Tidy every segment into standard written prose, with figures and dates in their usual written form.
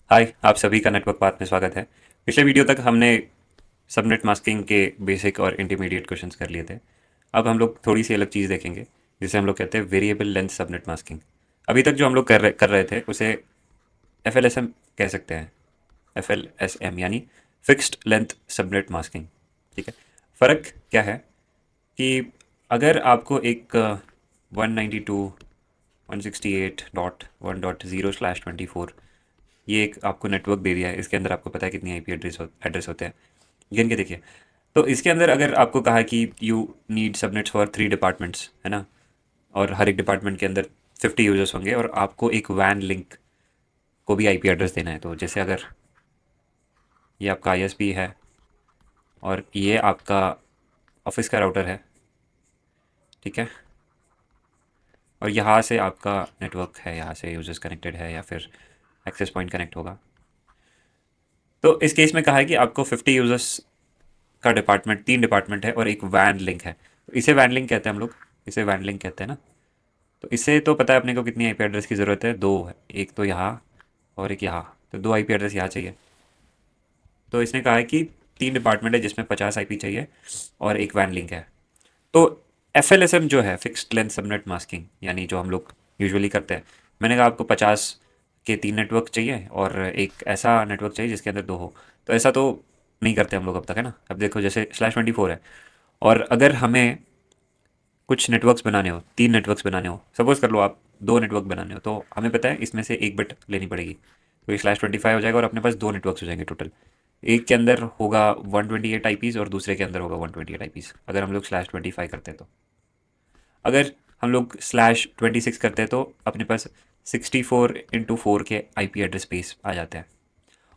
हाय, आप सभी का नेटवर्क पाथ में स्वागत है। पिछले वीडियो तक हमने सबनेट मास्किंग के बेसिक और इंटरमीडिएट क्वेश्चंस कर लिए थे। अब हम लोग थोड़ी सी अलग चीज़ देखेंगे, जिसे हम लोग कहते हैं वेरिएबल लेंथ सबनेट मास्किंग। अभी तक जो हम लोग कर रहे थे उसे एफ एल एस एम कह सकते हैं। एफ एल एस एम यानी फिक्स्ड लेंथ सबनेट मास्किंग। ठीक है। फ़र्क क्या है कि अगर आपको एक 192.168.1.0/24 ये एक आपको नेटवर्क दे दिया है, इसके अंदर आपको पता है कितनी आईपी एड्रेस होते हैं, गिन के देखिए। तो इसके अंदर अगर आपको कहा कि you need subnets for 3 departments, है ना, और हर एक डिपार्टमेंट के अंदर 50 यूजर्स होंगे और आपको एक वैन लिंक को भी आईपी एड्रेस देना है। तो जैसे अगर ये आपका आईएसपी है और ये आपका ऑफिस का राउटर है, ठीक है, और यहाँ से आपका नेटवर्क है, यहाँ से यूजर्स कनेक्टेड है या फिर एक्सेस पॉइंट कनेक्ट होगा। तो इस केस में कहा है कि आपको 50 यूजर्स का डिपार्टमेंट, 3 डिपार्टमेंट है और एक वैन लिंक है। तो इसे वैन लिंक कहते हैं हम लोग, इसे वैन लिंक कहते हैं ना। तो इससे तो पता है अपने को कितनी आईपी एड्रेस की ज़रूरत है, दो है, एक तो यहाँ और एक यहाँ। तो दो आईपी एड्रेस यहाँ चाहिए। तो इसने कहा है कि 3 डिपार्टमेंट है जिसमें 50 आईपी चाहिए और एक वैन लिंक है। तो एफ एल एस एम जो है, फिक्स्ड लेंथ सबनेट मास्किंग, यानी जो हम लोग यूजुअली करते हैं, मैंने कहा आपको 50 के 3 नेटवर्क चाहिए और एक ऐसा नेटवर्क चाहिए जिसके अंदर दो हो। तो ऐसा तो नहीं करते हम लोग अब तक, है ना। अब देखो जैसे /24 है, और अगर हमें कुछ नेटवर्क्स बनाने हो, 3 नेटवर्क्स बनाने हो, सपोज कर लो आप 2 नेटवर्क बनाने हो, तो हमें पता है इसमें से एक बिट लेनी पड़ेगी। तो ये /25 हो जाएगा और अपने पास 2 नेटवर्क्स हो जाएंगे टोटल। एक के अंदर होगा 128 आईपीज़ और दूसरे के अंदर होगा 128 आईपीज़, अगर हम लोग /25 करते हैं तो। अगर हम लोग /26 करते हैं तो अपने पास 64 × 4 के आईपी एड्रेस स्पेस आ जाते हैं।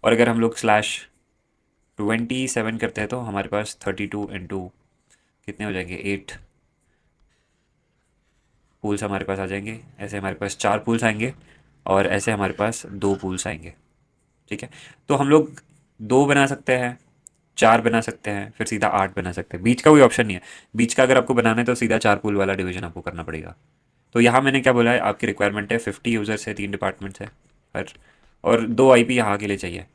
और अगर हम लोग /27 करते हैं तो हमारे पास 32 × कितने हो जाएंगे, 8 पूल्स हमारे पास आ जाएंगे। ऐसे हमारे पास 4 पूल्स आएंगे और ऐसे हमारे पास 2 पूल्स आएंगे। ठीक है। तो हम लोग 2 बना सकते हैं, 4 बना सकते हैं, फिर सीधा 8 बना सकते हैं। बीच का कोई ऑप्शन नहीं है। बीच का अगर आपको बनाना है तो सीधा 4 पूल वाला डिवीजन आपको करना पड़ेगा। तो यहाँ मैंने क्या बोला है, आपकी रिक्वायरमेंट है 50 यूज़र्स है, 3 डिपार्टमेंट्स है हर, और 2 आईपी यहाँ के लिए चाहिए।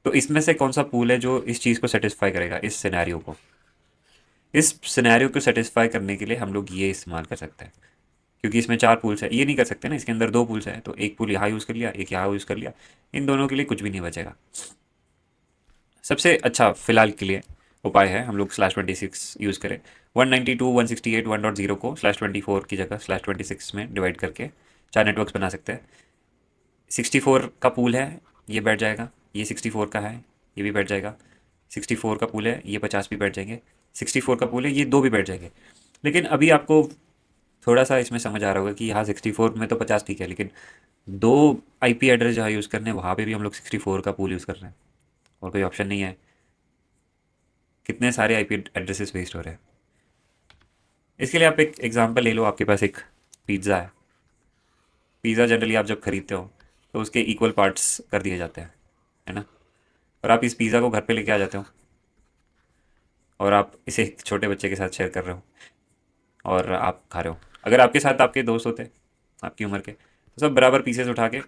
तो इसमें से कौन सा पूल है जो इस चीज़ को सेटिस्फाई करेगा, इस सिनेरियो को। इस सिनेरियो को सेटिस्फाई करने के लिए हम लोग ये इस्तेमाल कर सकते हैं, क्योंकि इसमें 4 पूल्स है, ये नहीं कर सकते ना, इसके अंदर 2 पूल्स है, तो एक पूल यहाँ यूज़ कर लिया, एक यहाँ यूज़ कर लिया, इन दोनों के लिए कुछ भी नहीं बचेगा। सबसे अच्छा फिलहाल के लिए उपाय है हम लोग /26 यूज़ करें। 192.168.1.0 को /24 की जगह /26 में डिवाइड करके 4 नेटवर्क्स बना सकते हैं। 64 का पूल है, ये बैठ जाएगा, ये 64 का है, ये भी बैठ जाएगा। 64 का पूल है, ये 50 भी बैठ जाएंगे। 64 का पूल है, ये 2 भी बैठ जाएंगे। लेकिन अभी आपको थोड़ा सा इसमें समझ आ रहा होगा कि यहाँ 64 में तो 50 ठीक है, लेकिन 2 आईपी एड्रेस जहाँ यूज़ करने हैं वहाँ पे भी हम लोग 64 का पूल यूज़ कर रहे हैं और कोई ऑप्शन नहीं है। कितने सारे आईपी एड्रेसेस वेस्ट हो रहे हैं। इसके लिए आप एक एग्जांपल ले लो, आपके पास एक पिज़्ज़ा है। पिज़्ज़ा जनरली आप जब खरीदते हो तो उसके इक्वल पार्ट्स कर दिए जाते हैं, है ना। और आप इस पिज़्ज़ा को घर पे लेके आ जाते हो और आप इसे एक छोटे बच्चे के साथ शेयर कर रहे हो और आप खा रहे हो। अगर आपके साथ आपके दोस्त होते आपकी उम्र के, तो सब बराबर पीसेस उठा के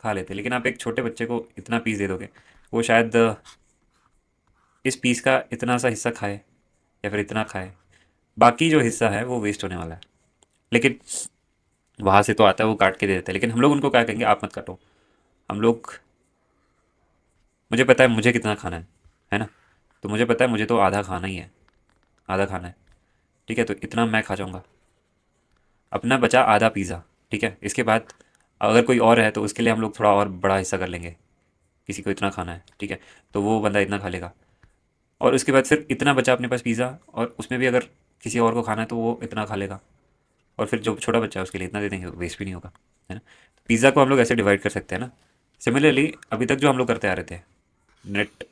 खा लेते, लेकिन आप एक छोटे बच्चे को इतना पीस दे दोगे, वो शायद इस पीस का इतना सा हिस्सा खाए या फिर इतना खाए, बाकी जो हिस्सा है वो वेस्ट होने वाला है। लेकिन वहाँ से तो आता है, वो काट के दे देते हैं, लेकिन हम लोग उनको क्या कहेंगे, आप मत काटो। हम लोग, मुझे पता है मुझे कितना खाना है ना, तो मुझे पता है मुझे तो आधा खाना ही है, आधा खाना है, ठीक है, तो इतना मैं खा जाऊँगा। अपना बचा आधा पिज़्ज़ा, ठीक है। इसके बाद अगर कोई और है तो उसके लिए हम लोग थोड़ा और बड़ा हिस्सा कर लेंगे, किसी को इतना खाना है, ठीक है, तो वो बंदा इतना खा लेगा। और उसके बाद फिर इतना बचा अपने पास पिज़्ज़ा, और उसमें भी अगर किसी और को खाना है तो वो इतना खा लेगा। और फिर जो छोटा बच्चा है उसके लिए इतना दे देंगे, वेस्ट भी नहीं होगा, है ना। पिज़्ज़ा को हम लोग ऐसे डिवाइड कर सकते हैं ना। सिमिलरली अभी तक जो हम लोग करते आ रहे थे नेट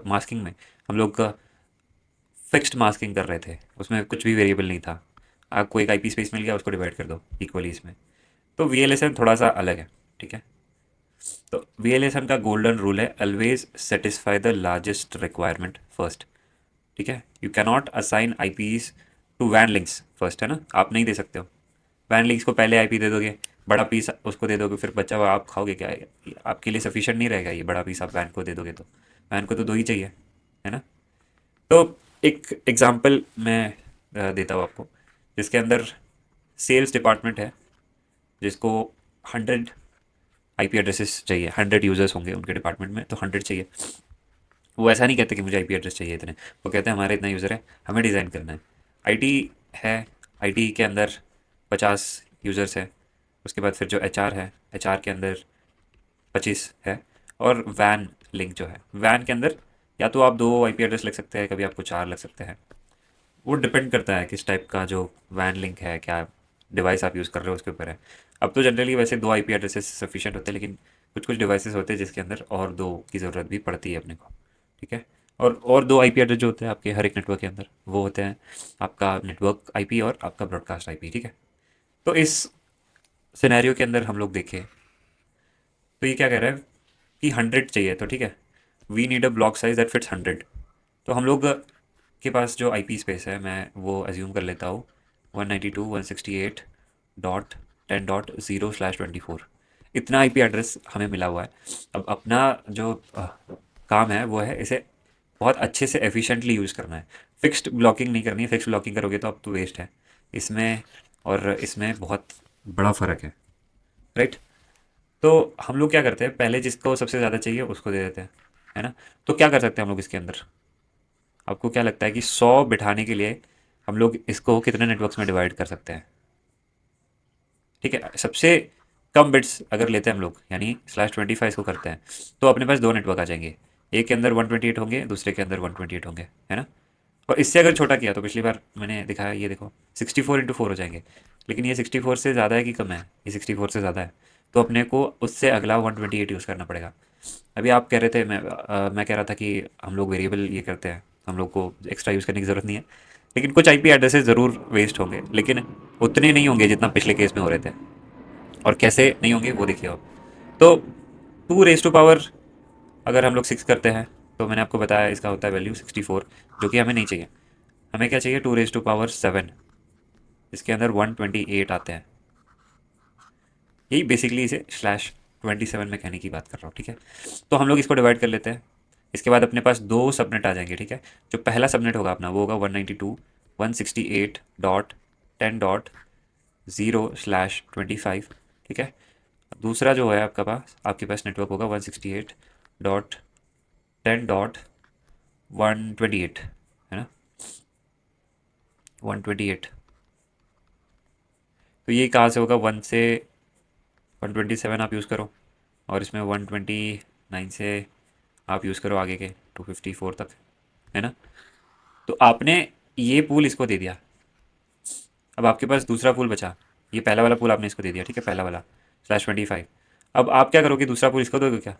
मास्किंग में, हम लोग का फिक्स्ड मास्किंग कर रहे थे, उसमें कुछ भी वेरिएबल नहीं था। आपको एक आईपी स्पेस मिल गया, उसको डिवाइड कर दो इक्वली इसमें। तो वीएलएसएम थोड़ा सा अलग है, ठीक है। तो वीएलएसएम का गोल्डन रूल है, always satisfy the largest requirement first, ठीक है। You cannot assign IPs to वैन लिंक्स फर्स्ट, है ना, आप नहीं दे सकते हो। वैन लिंक्स को पहले आईपी दे दोगे बड़ा पीस उसको दे दोगे, फिर बचा हुआ आप खाओगे क्या? ये आपके लिए सफिशिएंट नहीं रहेगा, ये बड़ा पीस आप वैन को दे दोगे तो वैन को तो दो ही चाहिए, है ना? तो एक एग्जांपल मैं देता हूँ आपको, जिसके अंदर सेल्स डिपार्टमेंट है, जिसको 100 आईपी एड्रेसेस चाहिए, 100 यूज़र्स होंगे उनके डिपार्टमेंट में, तो 100 चाहिए। वो ऐसा नहीं कहते कि मुझे आईपी एड्रेस चाहिए इतने, वो कहते हैं हमारे इतना यूज़र है, हमें डिज़ाइन करना है। आईटी है, आईटी के अंदर 50 यूज़र्स है। उसके बाद फिर जो एचआर है, एचआर के अंदर 25 है। और वैन लिंक जो है, वैन के अंदर या तो आप 2 आईपी एड्रेस लग सकते हैं, कभी आपको 4 लग सकते हैं। वो डिपेंड करता है किस टाइप का जो वैन लिंक है, क्या डिवाइस आप यूज़ कर रहे हो उसके ऊपर है। अब तो जनरली वैसे 2 आईपी एड्रेसेस सफिशिएंट होते हैं, लेकिन कुछ कुछ डिवाइसेस होते हैं जिसके अंदर और 2 की ज़रूरत भी पड़ती है अपने को, ठीक है? और 2 आईपी एड्रेस जो होते हैं आपके हर एक नेटवर्क के अंदर, वो होते हैं आपका नेटवर्क आईपी और आपका ब्रॉडकास्ट आईपी, ठीक है? तो इस सिनेरियो के अंदर हम लोग देखें तो ये क्या कह रहा है कि 100 चाहिए, तो ठीक है, we need a block size that fits 100। तो हम लोग के पास जो आईपी स्पेस है, मैं वो एज्यूम कर लेता हूँ 192.168.10.0/24। इतना आईपी एड्रेस हमें मिला हुआ है। अब अपना जो काम है वो है इसे बहुत अच्छे से एफिशिएंटली यूज़ करना है। फिक्स्ड ब्लॉकिंग नहीं करनी है, फिक्स्ड ब्लॉकिंग करोगे तो अब तो वेस्ट है। इसमें और इसमें बहुत बड़ा फ़र्क है, राइट? तो हम लोग क्या करते हैं, पहले जिसको सबसे ज़्यादा चाहिए उसको दे देते हैं, है ना? तो क्या कर सकते हैं हम लोग इसके अंदर? आपको क्या लगता है कि 100 बिठाने के लिए हम लोग इसको कितने नेटवर्क्स में डिवाइड कर सकते हैं? ठीक है, सबसे कम बिट्स अगर लेते हैं हम लोग, यानी /25 इसको करते हैं, तो अपने पास 2 नेटवर्क आ जाएंगे। एक के अंदर 128 होंगे, दूसरे के अंदर 128 होंगे, है ना? और इससे अगर छोटा किया तो पिछली बार मैंने दिखाया, ये देखो 64 × 4 हो जाएंगे। लेकिन ये 64 से ज़्यादा है कि कम है? ये 64 से ज़्यादा है, तो अपने को उससे अगला 128 यूज़ करना पड़ेगा। अभी आप कह रहे थे, मैं कह रहा था कि हम लोग वेरिएबल ये करते हैं, हम लोग को एक्स्ट्रा यूज़ करने की ज़रूरत नहीं है। लेकिन कुछ आईपी एड्रेसेस ज़रूर वेस्ट होंगे, लेकिन उतने नहीं होंगे जितना पिछले केस में हो रहे थे। और कैसे नहीं होंगे वो देखिए आप। तो 2 रेज़ टू पावर अगर हम लोग 6 करते हैं, तो मैंने आपको बताया इसका होता है वैल्यू 64, जो कि हमें नहीं चाहिए। हमें क्या चाहिए? 2 रेज़ टू पावर 7, इसके अंदर 128 आते हैं। यही बेसिकली इसे /27 में कहने की बात कर रहा हूँ, ठीक है? तो हम लोग इसको डिवाइड कर लेते हैं। इसके बाद अपने पास 2 सबनेट आ जाएंगे, ठीक है? जो पहला सबनेट होगा अपना, वो होगा 192.168.10.0/25, ठीक है? दूसरा जो है आपके पास नेटवर्क होगा 168.10.128, है ना? 128। तो ये कहाँ से होगा? 1 से 127 आप यूज़ करो, और इसमें 129 से आप यूज़ करो आगे के 254 तक, है ना? तो आपने ये पूल इसको दे दिया। अब आपके पास दूसरा पूल बचा, ये पहला वाला पूल आपने इसको दे दिया, ठीक है? पहला वाला /25। अब आप क्या करोगे? दूसरा पूल इसको दोगे क्या?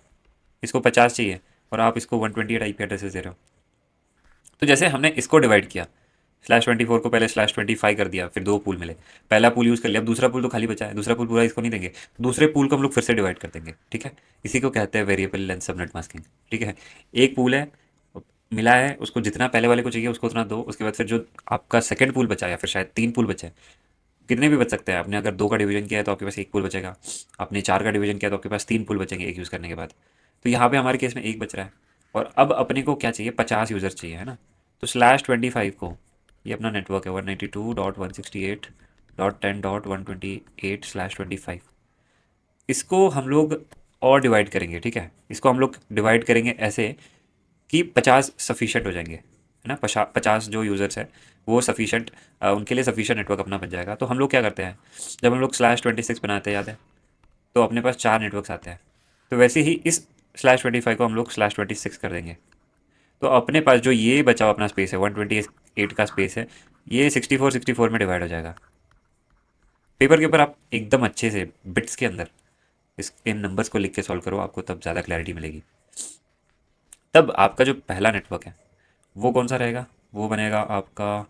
इसको 50 चाहिए, और आप इसको 128 आईपी एड्रेसेस दे रहे हो। तो जैसे हमने इसको डिवाइड किया, /24 को पहले /25 कर दिया, फिर 2 पूल मिले, पहला पूल यूज़ कर लिया, अब दूसरा पूल तो खाली बचा है, दूसरा पूल पूरा इसको नहीं देंगे, दूसरे पूल को हम लोग फिर से डिवाइड कर देंगे, ठीक है? इसी को कहते हैं वेरिएबल लेंथ सबनेट मास्किंग, ठीक है? एक पूल है, मिला है, उसको जितना पहले वाले को चाहिए उसको उतना दो। उसके बाद फिर जो आपका सेकंड पूल बचा, या फिर शायद 3 पूल बचे, कितने भी बच सकते हैं। आपने अगर 2 का डिवीजन किया है तो आपके पास 1 पूल बचेगा, आपने 4 का डिवीजन किया तो आपके पास 3 पूल बचेंगे एक यूज़ करने के बाद। तो यहाँ पे हमारे केस में एक बच रहा है, और अब अपने को क्या चाहिए? 50 यूज़र चाहिए, है ना? तो /25 को, ये अपना नेटवर्क है 192.168.10.128/25, इसको हम लोग और डिवाइड करेंगे, ठीक है? इसको हम लोग डिवाइड करेंगे ऐसे कि 50 सफिशिएंट हो जाएंगे, है ना? 50 जो यूज़र्स है वो सफिशिएंट, उनके लिए सफिशिएंट नेटवर्क अपना बन जाएगा। तो हम लोग क्या करते हैं, जब हम लोग /26 बनाते हैं, याद है? तो अपने पास 4 नेटवर्क्स आते हैं। तो वैसे ही इस /25 को हम लोग /26 कर देंगे। तो अपने पास जो ये बचा हुआ अपना स्पेस है, 128 का स्पेस है, ये 64 में डिवाइड हो जाएगा। पेपर के ऊपर आप एकदम अच्छे से बिट्स के अंदर इन नंबर्स को लिख के सॉल्व करो, आपको तब ज़्यादा क्लैरिटी मिलेगी। तब आपका जो पहला नेटवर्क है वो कौन सा रहेगा? वो बनेगा आपका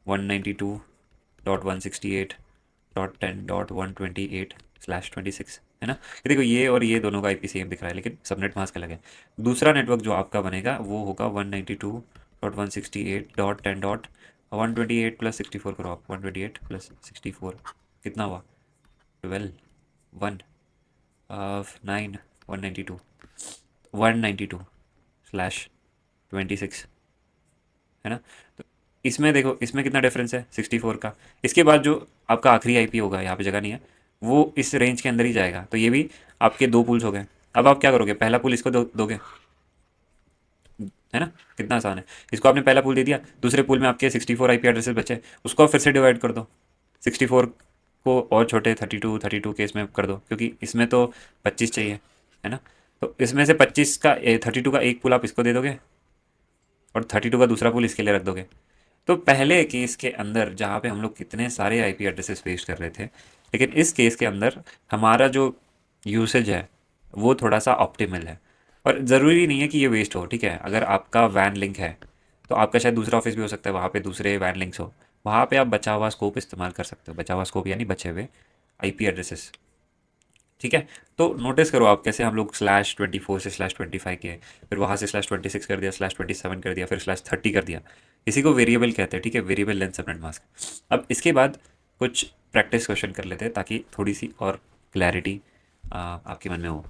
192.168.10.128/26, है ना? ये देखो, ये और ये दोनों का आईपी सेम दिख रहा है, लेकिन सबनेट मास्क अलग है। दूसरा नेटवर्क जो आपका बनेगा वो होगा 192.168.10.128 + 64 करो आप, 128 + 64 कितना हुआ? 12। 192 192/26 है ना। तो इसमें देखो, इसमें कितना डिफरेंस है 64 का। इसके बाद जो आपका आखिरी आईपी होगा, यहाँ पे जगह नहीं है, वो इस रेंज के अंदर ही जाएगा। तो ये भी आपके दो पुल्स हो गए। अब आप क्या करोगे, पहला पुल इसको दोगे, है ना। कितना आसान है। इसको आपने पहला पुल दे दिया, दूसरे पुल में आपके 64 आईपी एड्रेसेस बचे, उसको आप फिर से डिवाइड कर दो। 64 को और छोटे 32 के इसमें कर दो, क्योंकि इसमें तो 25 चाहिए, है ना। तो इसमें से 25 का 32 का एक पुल आप इसको दे दोगे, और 32 का दूसरा पुल इसके लिए रख दोगे। तो पहले केस के अंदर जहाँ पे हम लोग कितने सारे आईपी एड्रेसेस पेस्ट कर रहे थे, लेकिन इस केस के अंदर हमारा जो यूसेज है वो थोड़ा सा ऑप्टिमल है। और ज़रूरी नहीं है कि ये वेस्ट हो, ठीक है। अगर आपका वैन लिंक है तो आपका शायद दूसरा ऑफिस भी हो सकता है, वहाँ पे दूसरे वैन लिंक्स हो, वहाँ पे आप बचा हुआ स्कोप इस्तेमाल कर सकते हो। बचा हुआ स्कोप यानी बचे हुए आईपी एड्रेसेस, ठीक है। तो नोटिस करो आप कैसे हम लोग /24 से /25 किए, फिर वहाँ से /26 कर दिया, /27 कर दिया, फिर /30 कर दिया। इसी को वेरिएबल कहते हैं, ठीक है, वेरिएबल लेंथ सबनेट मास्क। अब इसके बाद कुछ प्रैक्टिस क्वेश्चन कर लेते हैं, ताकि थोड़ी सी और क्लैरिटी आपके मन में हो।